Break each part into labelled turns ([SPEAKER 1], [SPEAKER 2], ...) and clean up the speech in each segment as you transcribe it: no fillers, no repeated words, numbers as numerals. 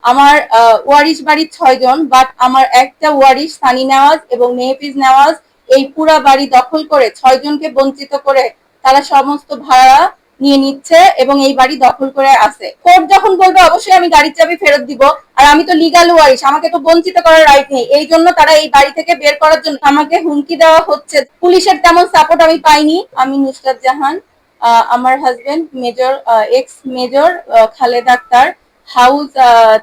[SPEAKER 1] আমার ওয়ারিশ বাড়ির 6 জন, বাট আমার একটা ওয়ারিশ সানি নেওয়াজ এবং মেহফিজ নেওয়াজ এই পুরা বাড়ি দখল করে 6 জনকে বঞ্চিত করে তারা সমস্ত ভাড়া নিয়ে নিচ্ছে এবং এই বাড়ি দখল করে আছে। কোর্ট যখন বলবে অবশ্যই আমি গাড়ির চাবি ফেরত দিব, আর আমি তো লিগাল ওয়ারিশ, আমাকে তো বঞ্চিত করার রাইট নেই। এই জন্য তারা এই বাড়ি থেকে বের করার জন্য আমাকে হুমকি দেওয়া হচ্ছে। পুলিশের তেমন সাপোর্ট আমি পাইনি। আমি নুসরাত জাহান, আমার husband major ex major Khaled Akhtar, house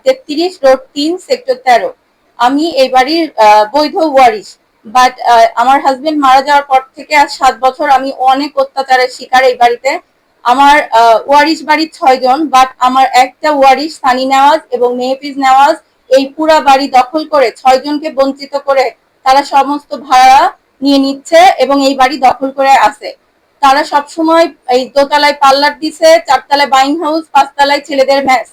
[SPEAKER 1] 33 road 3 sector 13। আমি এই বাড়ির বৈধ ওয়ারিশ, বাট আমার হাজবেন্ড মারা যাওয়ার পর থেকে আজ 7 বছর আমি অনেক অত্যাচারের শিকার এই বাড়িতে। আমার ওয়ারিশ বাড়ির 6 জন, বাট আমার একটা ওয়ারিশ সানি নেওয়াজ এবং মেহফিজ নেওয়াজ এই পুরা বাড়ি দখল করে 6 জনকে বঞ্চিত করে তারা সমস্ত ভাড়া নিয়ে নিচ্ছে এবং এই বাড়ি দখল করে আছে। তারা সবসময় এই দোতলায় পার্লার দিছে, 4তলায় বাইং হাউস, 5তলায় ছেলেদের ম্যাচ।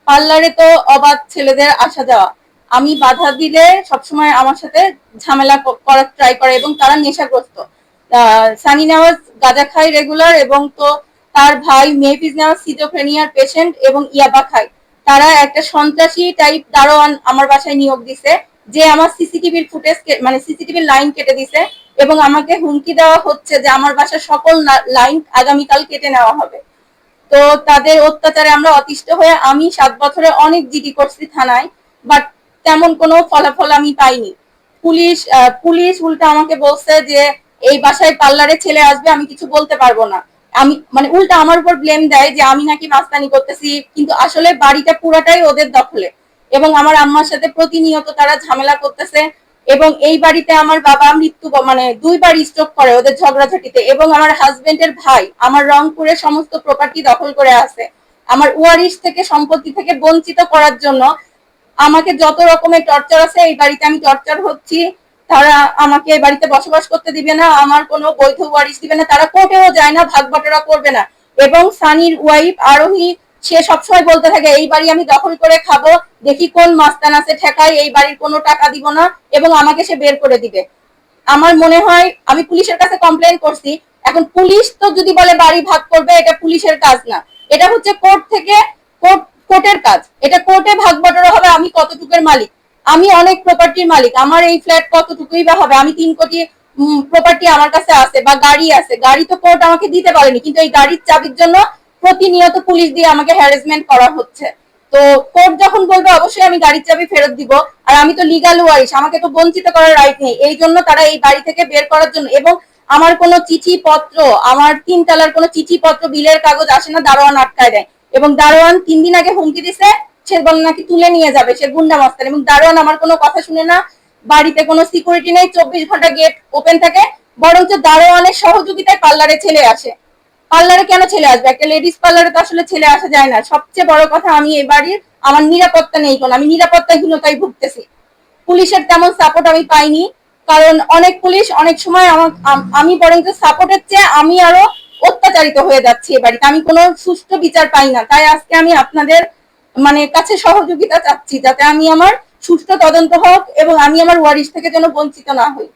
[SPEAKER 1] পার্লারে তো অবাধ ছেলেদের আসা যাওয়া, আমি বাধা দিলে সবসময় আমার সাথে ঝামেলা করার ট্রাই করে এবং তারা নেশাগ্রস্ত। সানি নেওয়াজ গাঁজা খায় রেগুলার, এবং তো তার ভাই মেহফিজ নেওয়াজ সিজোফ্রেনিয়ার পেশেন্ট এবং ইয়াবা খায়। তারা একটা সন্ত্রাসী টাইপ দারোয়ান আমার বাসায় নিয়োগ দিছে, যে আমার সিসিটিভির ফুটেজ মানে সিসিটিভির লাইন কেটে দিছে এবং আমাকে হুমকি দেওয়া হচ্ছে যে আমার বাসার সকল লাইন আগামীকাল কেটে নেওয়া হবে। তো তাদের অত্যাচারে আমরা অতিষ্ঠ হয়ে আমি 7 বছরে অনেক জিডি করছি থানায়, বাট তেমন কোনো ফলাফল আমি পাইনি। পুলিশ উল্টা আমাকে বলছে যে এই বাসায় পার্লারে ছেলে আসবে, আমি কিছু বলতে পারবো না। আমি মানে উল্টা আমার উপর ব্লেম দেয় যে আমি নাকি মাস্তানি করতেছি, কিন্তু আসলে বাড়িটা পুরাটাই ওদের দখলে এবং আমার আম্মার সাথে প্রতিনিয়ত তারা ঝামেলা করতেছে। এবং এই বাড়িতে আমার বাবা মৃত্যু মানে 2বার স্ট্রোক করে ওদের ঝগড়াঝাটিতে, এবং আমার হাজবেন্ডের ভাই আমার রংপুরের সমস্ত প্রপার্টি দখল করে আছে। আমার ওয়ারিশ থেকে সম্পত্তি থেকে বঞ্চিত করার জন্য আমাকে যত রকমের টর্চার আছে এই বাড়িতে আমি টর্চার হচ্ছি। তারা আমাকে এই বাড়িতে বসবাস করতে দিবে না, আমার কোনো বৈধ ওয়ারিশ দিবে না, তারা কোর্টেও যায় না, ভাগ বাটোয়ারা করবে না। এবং সানির ওয়াইফ আরোহী, সে সবসময় বলতে থাকে এই বাড়ি আমি দখল করে খাবো, দেখি কোন মাস্তান আছে ঠেকায়, এই বাড়ির কোনো টাকা দিব না এবং আমাকে সে বের করে দিবে। আমার মনে হয় আমি পুলিশের কাছে কমপ্লেন করছি, এখন পুলিশ তো যদি বলে বাড়ি ভাগ করবে, এটা পুলিশের কাজ না, এটা হচ্ছে কোর্ট থেকে কোর্টের কাজ। এটা কোর্টে ভাগ বটরা হবে আমি কতটুকুর মালিক। আমি অনেক প্রপার্টির মালিক, আমার এই ফ্ল্যাট কতটুকুই বা হবে, আমি 3 কোটি প্রপার্টি আমার কাছে আছে বা গাড়ি আছে। গাড়ি তো কোর্ট আমাকে দিতে পারেনি, কিন্তু এই গাড়ির চাবির জন্য প্রতিনিয়ত পুলিশ দিয়ে আমাকে হ্যারাসমেন্ট করা হচ্ছে। তো কোর্ট যখন বলবে অবশ্যই আমি গাড়ির চাবি ফেরত দিব, আর আমি তো লিগাল ওয়ারিশ, আমাকে তো বঞ্চিত করার রাইট নেই। এই জন্য তারা এই বাড়ি থেকে বের করার জন্য, এবং আমার কোনো চিঠি পত্র, আমার 3 তলার কোনো চিঠি পত্র বিলের কাগজ আসে না, দারোয়ান আটকায় দেয়। এবং দারোয়ান 3 দিন আগে হুমকি দিছে, সে বলে নাকি তুলে নিয়ে যাবে, সে গুন্ডা মাস্তান। এবং দারোয়ান আমার কোনো কথা শুনে না, বাড়িতে কোনো সিকিউরিটি নেই, 24 ঘন্টা গেট ওপেন থাকে, বরঞ্চ দারোয়ানের সহযোগিতায় পার্লারে ছেলে আসে। পার্লারে কেন ছেলে আসবে? একটা লেডিস পার্লারে তো আসলে ছেলে আসা যায় না। সবচেয়ে বড় কথা, আমি এই বাড়ির আমার নিরাপত্তা নেই, কোনো আমি নিরাপত্তাহীনতায় ভুগতেছি। পুলিশের তেমন সাপোর্ট আমি পাইনি, কারণ অনেক পুলিশ অনেক সময় আমি বরঞ্চ সাপোর্টের চেয়ে আমি আরো অত্যাচারিত হয়ে যাচ্ছি এ বাড়িতে। আমি কোনো সুষ্ঠু বিচার পাই না। তাই আজকে আমি আপনাদের কাছে সহযোগিতা চাচ্ছি, যাতে আমি আমার সুষ্ঠু তদন্ত হোক এবং আমি আমার ওয়ারিশ থেকে যেন বঞ্চিত না হই।